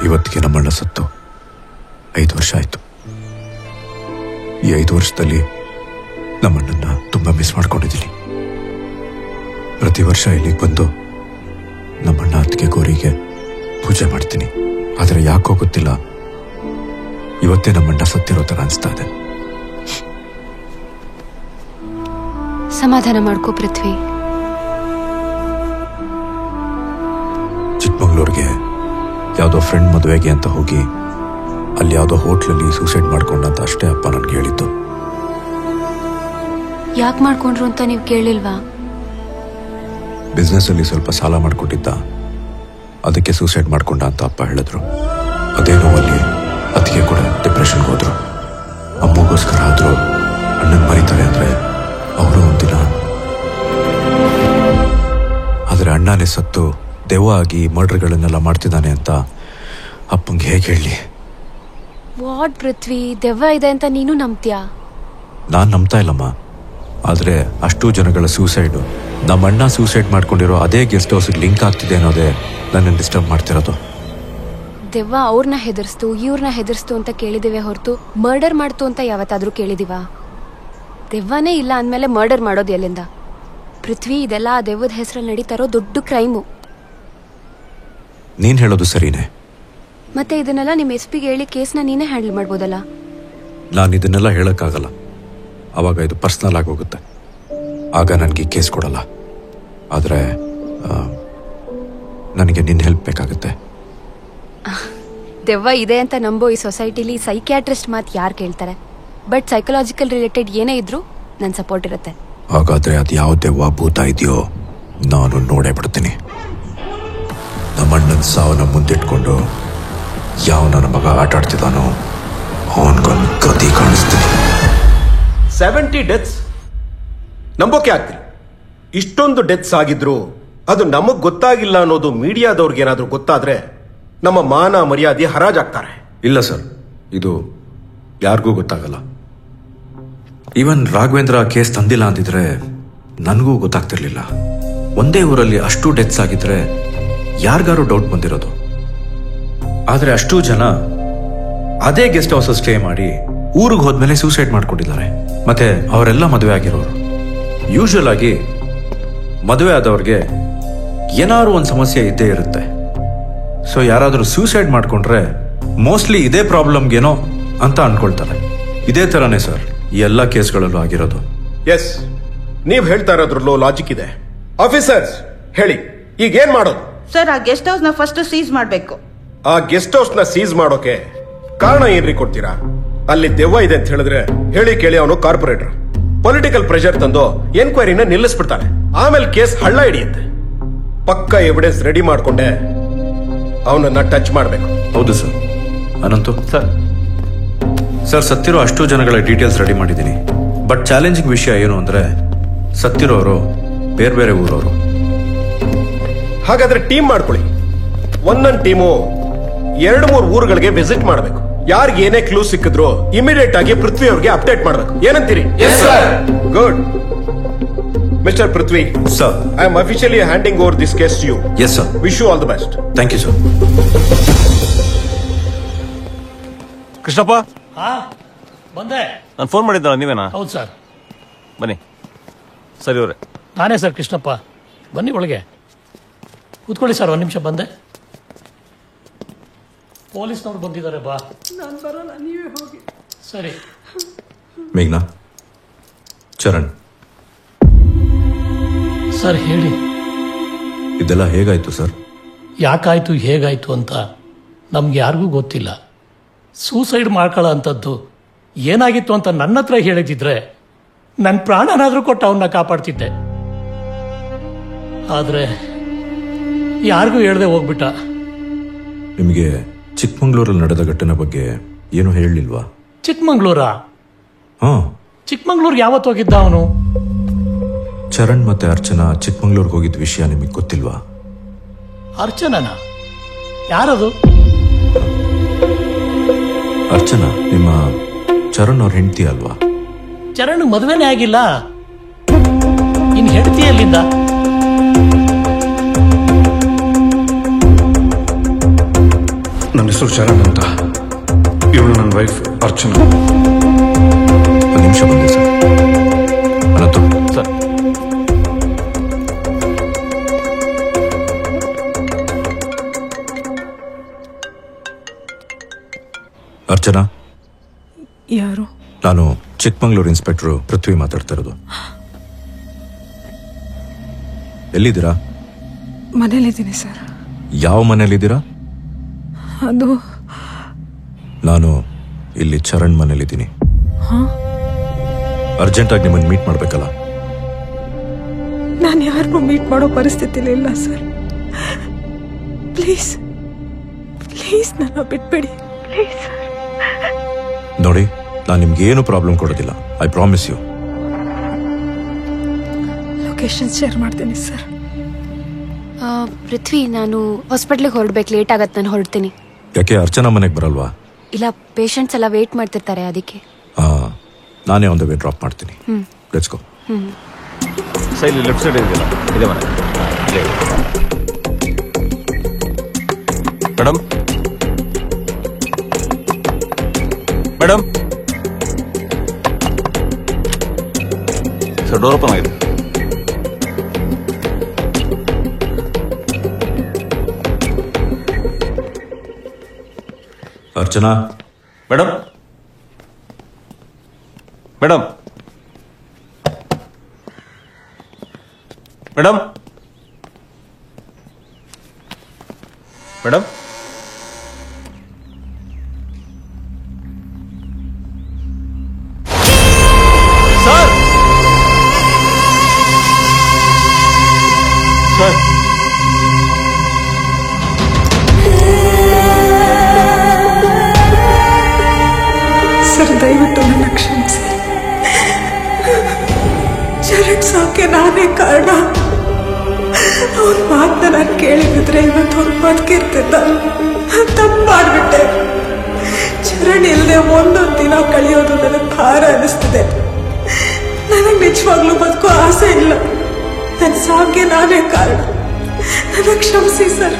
ಇವತ್ತಿಗೆ ನಮ್ಮಣ್ಣ ಸತ್ತು 5 ವರ್ಷ ಆಯ್ತು. ಈ 5 ವರ್ಷದಲ್ಲಿ ನಮ್ಮಣ್ಣನ್ನ ತುಂಬಾ ಮಿಸ್ ಮಾಡ್ಕೊಂಡಿದ್ದೀನಿ. ಪ್ರತಿ ವರ್ಷ ಇಲ್ಲಿಗೆ ಬಂದು ನಮ್ಮಣ್ಣ ಅತ್ತಿಗೆ ಗೌರಿಗೆ ಪೂಜೆ ಮಾಡ್ತೀನಿ. ಆದರೆ ಯಾಕೋ ಗೊತ್ತಿಲ್ಲ, ಇವತ್ತೇ ನಮ್ಮಣ್ಣ ಸತ್ತಿರೋ ತರ ಅನಿಸ್ತಾ ಇದೆ. ಸಮಾಧಾನ ಮಾಡ್ಕೋ ಪೃಥ್ವಿ. ಚಿಕ್ಕಮಗಳೂರಿಗೆ ಯಾವುದೋ ಫ್ರೆಂಡ್ ಮದುವೆಗೆ ಅಂತ ಹೋಗಿ ಅಲ್ಲಿ ಯಾವುದೋ ಹೋಟ್ಲಲ್ಲಿ ಸೂಸೈಡ್ ಮಾಡ್ಕೊಂಡಂತ ಅಷ್ಟೇ ಅಪ್ಪ ನನ್ಗೆ ಹೇಳಿದ್ದು. ಯಾಕೆ ಮಾಡ್ಕೊಂಡ್ರು ಅಂತ ನೀವು ಕೇಳಿಲ್ವಾ? ಬಿಸ್ನೆಸ್ ಅಲ್ಲಿ ಸ್ವಲ್ಪ ಸಾಲ ಮಾಡ್ಕೊಂಡಿದ್ದ, ಅದಕ್ಕೆ ಸೂಸೈಡ್ ಮಾಡ್ಕೊಂಡ ಅಂತ ಅಪ್ಪ ಹೇಳಿದ್ರು. ಅದೇ ನೋವಲ್ಲಿ ಅತ್ತಿಗೆ ಕೂಡ ಡಿಪ್ರೆಷನ್ಗೆ ಹೋದ್ರು. ಅಮ್ಮಗೋಸ್ಕರ ಆದ್ರೂ ಅಣ್ಣನ್ ಮರೀತಾರೆ ಅಂದ್ರೆ ಅವರು ಒಂದಿನ. ಆದ್ರೆ ಅಣ್ಣನೇ ಸತ್ತು ದೆವ್ವ ಆಗಿ ಮರ್ಡರ್ಗಳನ್ನೆಲ್ಲ ಮಾಡ್ತಿದ್ದಾನೆ ಅಂತ ಅಪ್ಪಂಗೆ ಹೇಗೆ ಹೇಳಿ? ವಾಟ್ ಪೃಥ್ವಿ, ದೆವ್ವ ಇದೆ ಅಂತ ನೀನು ನಂಬ್ತೀಯಾ? ನಾನ್ ನಂಬ್ತಾ ಇಲ್ಲಮ್ಮ. ಆದ್ರೆ ಅಷ್ಟು ಜನಗಳ ಸೂಸೈಡು ನಮ್ಮಣ್ಣ ಸೂಸೈಡ್ ಮಾಡ್ಕೊಂಡಿರೋ ಅದೇ ಗೆಸ್ಟ್ ಹೌಸ್ಗೆ ಲಿಂಕ್ ಆಗ್ತಿದೆ ಅನ್ನೋದೇ ನನ್ನನ್ನು ಡಿಸ್ಟರ್ಬ್ ಮಾಡ್ತಿರೋದು. ದೆವ್ವ ಅವ್ರನ್ನ ಹೆದರ್ಸ್ತು ಇವ್ರನ್ನ ಹೆದರ್ಸ್ತು ಅಂತ ಕೇಳಿದಿವೆ ಹೊರತು ಮರ್ಡರ್ ಮಾಡ್ತು ಅಂತ ಯಾವತ್ತಾದ್ರೂ ಕೇಳಿದಿವ? ದೆವ್ವನೇ ಇಲ್ಲ ಅಂದಮೇಲೆ ಮರ್ಡರ್ ಮಾಡೋದು ಎಲ್ಲಿಂದ? ಪೃಥ್ವಿ, ಇದೆಲ್ಲ ಆ ದೆವ್ವದ ಹೆಸರಲ್ಲಿ ನಡೀತಾರೋ ದೊಡ್ಡ ಕ್ರೈಮು. ನೀನ್ ಹೇಳೋದು ಸರಿನೇ. ಮತ್ತೆ ಇದನ್ನೆಲ್ಲ ನಿಮ್ಮ SP-ಗೆ ಹೇಳಿ ಕೇಸ್ನ ನೀನೇ ಹ್ಯಾಂಡಲ್ ಮಾಡ್ಬೋದಲ್ಲ? ನಾನು ಇದನ್ನೆಲ್ಲ ಹೇಳಕ್ಕಾಗಲ್ಲ. ಅವಾಗ ಇದು ಪರ್ಸನಲ್ ಆಗೋಗುತ್ತೆ. ಆಗ ನನಗೆ ಕೇಸ್ ಕೊಡಲ್ಲ. ಆದರೆ ನನಗೆ ನಿನ್ನ ಹೆಲ್ಪ್ ಬೇಕಾಗುತ್ತೆ. ದೆವ್ವ ಇದೆ ಅಂತ ನಂಬೋ ಈ ಸೊಸೈಟಿಲಿ ಸೈಕ್ಯಾಟ್ರಿಸ್ಟ್ ಮಾತು ಯಾರು ಕೇಳ್ತಾರೆ? ಬಟ್ ಸೈಕಲಾಜಿಕಲ್ ರಿಲೇಟೆಡ್ ಏನೇ ಇದ್ರೂ ನನ್ನ ಸಪೋರ್ಟ್ ಇರುತ್ತೆ. ಹಾಗಾದ್ರೆ ಅದು ಯಾವ ದೆವ್ವ ಭೂತ ಇದೆಯೋ ನಾನು ನೋಡೇ ಬಿಡ್ತೀನಿ. ನಮ್ಮಣ್ಣನ ಸಾವನ್ನ ಮುಂದಿಟ್ಕೊಂಡು ಯಾವ ನನ್ನ ಮಗ ಆಟ ಆಡ್ತಿದ್ದಾನೋ ಅವನ್ಗೊಂದು ಗತಿ ಕಾಣಿಸ್ತೀನಿ. 70 ಡೆತ್ಸ್ ನಂಬೋಕೆ ಆಗ್ತಿಲ್ಲ. ಇಷ್ಟೊಂದು ಡೆತ್ಸ್ ಆಗಿದ್ರು ಅದು ನಮಗ್ ಗೊತ್ತಾಗಿಲ್ಲ ಅನ್ನೋದು ಮೀಡಿಯಾದವ್ರಿಗೆ ಏನಾದ್ರೂ ಗೊತ್ತಾದ್ರೆ ನಮ್ಮ ಮಾನ ಮರ್ಯಾದೆ ಹರಾಜಾಗ್ತಾರೆ. ಇಲ್ಲ ಸರ್, ಇದು ಯಾರಿಗೂ ಗೊತ್ತಾಗಲ್ಲ. ಈವನ್ ರಾಘವೇಂದ್ರ ಕೇಸ್ ತಂದಿಲ್ಲ ಅಂತಿದ್ರೆ ನನಗೂ ಗೊತ್ತಾಗ್ತಿರ್ಲಿಲ್ಲ. ಒಂದೇ ಊರಲ್ಲಿ ಅಷ್ಟು ಡೆತ್ಸ್ ಆಗಿದ್ರೆ ಯಾರಿಗಾರು ಡೌಟ್ ಬಂದಿರೋದು. ಆದ್ರೆ ಅಷ್ಟು ಜನ ಅದೇ ಗೆಸ್ಟ್ ಹೌಸ್ ಸ್ಟೇ ಮಾಡಿ ಊರಿಗೆ ಹೋದ್ಮೇಲೆ ಸೂಸೈಡ್ ಮಾಡ್ಕೊಂಡಿದ್ದಾರೆ. ಮತ್ತೆ ಅವರೆಲ್ಲ ಮದುವೆ ಆಗಿರೋರು. ಯೂಶುವಲ್ ಆಗಿ ಮದುವೆ ಆದವ್ರಿಗೆ ಏನಾದ್ರು ಒಂದು ಸಮಸ್ಯೆ ಇದ್ದೇ ಇರುತ್ತೆ. ಸೊ ಯಾರಾದ್ರೂ ಸೂಸೈಡ್ ಮಾಡ್ಕೊಂಡ್ರೆ ಮೋಸ್ಟ್ಲಿ ಇದೇ ಪ್ರಾಬ್ಲಮ್ಗೇನೋ ಅಂತ ಅನ್ಕೊಳ್ತಾರೆ. ಇದೇ ತರನೇ ಸರ್ ಈ ಎಲ್ಲ ಕೇಸ್ಗಳಲ್ಲೂ ಆಗಿರೋದು. ಎಸ್, ನೀವ್ ಹೇಳ್ತಾ ಇರೋದ್ರಲ್ಲೂ ಲಾಜಿಕ್ ಇದೆ. ಆಫೀಸರ್ಸ್ ಹೇಳಿ, ಈಗ ಏನ್ ಮಾಡೋದು? ಸರ್, ಆ ಗೆಸ್ಟ್ ಹೌಸ್ ನ ಫಸ್ಟ್ ಸೀಸ್ ಮಾಡಬೇಕು. ಆ ಗೆಸ್ಟ್ ಹೌಸ್ ನ ಸೀಸ್ ಮಾಡೋಕೆ ಕಾರಣ ಏನ್ರಿ ಕೊಡ್ತೀರಾ? ಅಲ್ಲಿ ದೆವ್ವ ಇದೆ ಅಂತ ಹೇಳಿದ್ರೆ ಹೇಳಿ ಕೇಳಿ ಅವನು ಕಾರ್ಪೊರೇಟರ್ ಪೊಲಿಟಿಕಲ್ ಪ್ರೆಷರ್ ತಂದು ಎನ್ಕ್ವೈರಿನ ನಿಲ್ಲಿಸ್ಬಿಡ್ತಾನೆ. ಆಮೇಲೆ ಕೇಸ್ ಹಳ್ಳ ಹಿಡಿಯುತ್ತೆ. ಪಕ್ಕ ಎವಿಡೆನ್ಸ್ ರೆಡಿ ಮಾಡ್ಕೊಂಡೆ ಅವನನ್ನ ಟಚ್ ಮಾಡಬೇಕು. ಹೌದು ಸರ್. ಅನಂತು ಸರ್ ಸತ್ತಿರೋ ಅಷ್ಟು ಜನಗಳ ಡೀಟೇಲ್ಸ್ ರೆಡಿ ಮಾಡಿದ್ದೀನಿ. ಬಟ್ ಚಾಲೆಂಜಿಂಗ್ ವಿಷಯ ಏನು ಅಂದ್ರೆ ಸತ್ತಿರೋರು ಬೇರೆ ಬೇರೆ ಊರವರು. ಹಾಗಾದ್ರೆ ಟೀಮ್ ಮಾಡ್ಕೊಳ್ಳಿ. ಒಂದೊಂದು ಟೀಮು 2-3 ಊರುಗಳಿಗೆ ವಿಸಿಟ್ ಮಾಡಬೇಕು. ಯಾರಿಗೆ ಏನೇ ಕ್ಲೂ ಸಿಕ್ಕಿದ್ರು ಇಮಿಡಿಯೇಟ್ ಆಗಿ ಪೃಥ್ವಿ ಅವ್ರಿಗೆ ಅಪ್ಡೇಟ್ ಮಾಡಬೇಕು. ಏನಂತೀರಿ? Good. Mister Prithvi sir, I am officially handing over this case to you. Yes sir. Wish you all the best. Thank you sir. Krishnappa, ಬಂದೆ. ನಾನು ಫೋನ್ ಮಾಡಿದ್ದ, ನೀವೇನಾ? ಹೌದು ಸರ್. ಬನ್ನಿ. ಸರಿ ಅವರೇ, ನಾನೇ ಸರ್ ಕೃಷ್ಣಪ್ಪ. ಬನ್ನಿ ಒಳಗೆ ಕೂತ್ಕೊಳ್ಳಿ ಸರ್. 1 ನಿಮಿಷ ಬಂದೆ. ಪೊಲೀಸ್ನವ್ರು ಬಂದಿದ್ದಾರೆ. ಬಾ. ನಾನು ಬರಲ್ಲ, ನೀವೇ ಹೋಗಿ. ಸರಿ. ಮೇಘ್ನಾ, ಚರಣ್ ಸರ್ ಹೇಳಿ. ಇದೆಲ್ಲ ಹೇಗಾಯ್ತು ಸರ್? ಯಾಕಾಯ್ತು ಹೇಗಾಯ್ತು ಅಂತ ನಮ್ಗೆ ಯಾರಿಗೂ ಗೊತ್ತಿಲ್ಲ. ಸೂಸೈಡ್ ಮಾಡ್ಕೊಳ್ಳೋ ಅಂಥದ್ದು ಏನಾಗಿತ್ತು ಅಂತ ನನ್ನ ಹತ್ರ ಹೇಳಿದಿದ್ರೆ ನನ್ನ ಪ್ರಾಣನಾದ್ರೂ ಕೊಟ್ಟು ಅವನ್ನ ಕಾಪಾಡ್ತಿದ್ದೆ. ಆದ್ರೆ ಯಾರಿಗೂ ಹೇಳ್ದೆ ಹೋಗ್ಬಿಟ್ಟ. ನಿಮಗೆ ಚಿಕ್ಕಮಂಗ್ಳೂರಲ್ಲಿ ನಡೆದ ಘಟನೆ ಬಗ್ಗೆ ಏನು ಹೇಳಲಿಲ್ವಾ? ಚಿಕ್ಕಮಂಗ್ಳೂರಾ? ಹಾ. ಚಿಕ್ಕಮಂಗ್ಳೂರ್ಗೆ ಯಾವತ್ತು ಹೋಗಿದ್ದ ಅವನು? ಚರಣ್ ಮತ್ತೆ ಅರ್ಚನಾ ಚಿಕ್ಕಮಂಗ್ಳೂರ್ಗೆ ಹೋಗಿದ್ದ ವಿಷಯ ನಿಮಗೆ ಗೊತ್ತಿಲ್ವಾ? ಅರ್ಚನಾ? ಯಾರದು? ಅರ್ಚನಾ ನಿಮ್ಮ ಚರಣ್ ಅವ್ರ ಹೆಂಡತಿ ಅಲ್ವಾ? ಚರಣ್ ಮದುವೆನೇ ಆಗಿಲ್ಲ. ಇನ್ ಹೆಂಡತಿ ಎಲ್ಲಿಂದ? ನನ್ನ ಹೆಸರು ಚರಣ್ ಅಂತ. ಇವಳು ನನ್ನ ವೈಫ್ ಅರ್ಚನಾ. ಒಂದು ನಿಮಿಷ ಬಂದೆ ಸರ್. ಅನಂತು ಸರ್. ಅರ್ಚನಾ, ಯಾರು? ನಾನು ಚಿಕ್ಕಮಂಗ್ಳೂರು ಇನ್ಸ್ಪೆಕ್ಟರ್ ಪೃಥ್ವಿ ಮಾತಾಡ್ತಾ ಇರೋದು. ಎಲ್ಲಿದ್ದೀರಾ? ಮನೇಲಿದ್ದೀನಿ ಸರ್. ಯಾವ ಮನೇಲಿದ್ದೀರಾ? ಅದು ನಾನು ಇಲ್ಲಿ ಚರಣ್ ಮನೇಲಿದ್ದೀನಿ. ಅರ್ಜೆಂಟಾಗಿ ನಿಮ್ಮನ್ನು ಮೀಟ್ ಮಾಡ್ಬೇಕಲ್ಲ. ನಾನು ಯಾರನ್ನೂ ಮೀಟ್ ಮಾಡೋ ಪರಿಸ್ಥಿತಿಲಿ ಇಲ್ಲ ಸರ್. ಪ್ಲೀಸ್ ಪ್ಲೀಸ್ ನನ್ನ ಬಿಟ್ಬಿಡಿ ಪ್ಲೀಸ್. ನೋಡಿ, ನಾನು ನಿಮ್ಗೆ ಏನು ಪ್ರಾಬ್ಲಮ್ ಕೊಡೋದಿಲ್ಲ. I promise you. Location share ಮಾಡ್ತೀನಿ ಸರ್. ಪೃಥ್ವಿ, ನಾನು ಹಾಸ್ಪಿಟ್ಲಿಗೆ ಹೊರಡ್ಬೇಕು, ಲೇಟ್ ಆಗತ್ತೆ, ನಾನು ಹೊರಡ್ತೀನಿ. ಯಾಕೆ ಅರ್ಚನಾ ಮನೆಗೆ ಬರಲ್ವಾ? ಇಲ್ಲ, ಪೇಷಂಟ್ಸ್ ಎಲ್ಲ ವೇಟ್ ಮಾಡ್ತಿರ್ತಾರೆ, ಅದಕ್ಕೆ. ನಾನೇ ಒಂದು ವೇ ಡ್ರಾಪ್ ಮಾಡ್ತೀನಿ. Let's go. ಸರ್, ಇಲ್ಲಿ ಲೆಫ್ಟ್ ಸೈಡ್ ಇದೆಯಲ್ಲ, ಇದೆ ಮನೆ. Madam madam, sir door open ಆಗಿದೆ. Archana. Madam madam madam madam sir sir sir, ದಯವಿಟ್ಟು ನನ್ನ ಕ್ಷಮಿಸಿ. ಚರಣ್ ಸಾಕೆ ನಾನೇ ಕಾರಣ. ಅವ್ರ ಮಾತನ್ನ ನಾನು ಕೇಳಿದ್ರೆ ಇವತ್ತು ಅವ್ರು ಬದುಕಿರ್ತಿದ್ದ. ತಪ್ಪು ಮಾಡ್ಬಿಟ್ಟೆ. ಚರಣ್ ಇಲ್ಲದೆ ಒಂದೊಂದು ದಿನ ಕಳೆಯೋದು ನನಗೆ ಭಾರ ಅನಿಸ್ತಿದೆ. ನನಗೆ ನಿಜವಾಗ್ಲೂ ಬದುಕೋ ಆಸೆ ಇಲ್ಲ. ನನ್ನ ಸಾಕೆ ನಾನೇ ಕಾರಣ. ನನ್ನ ಕ್ಷಮಿಸಿ ಸರ್.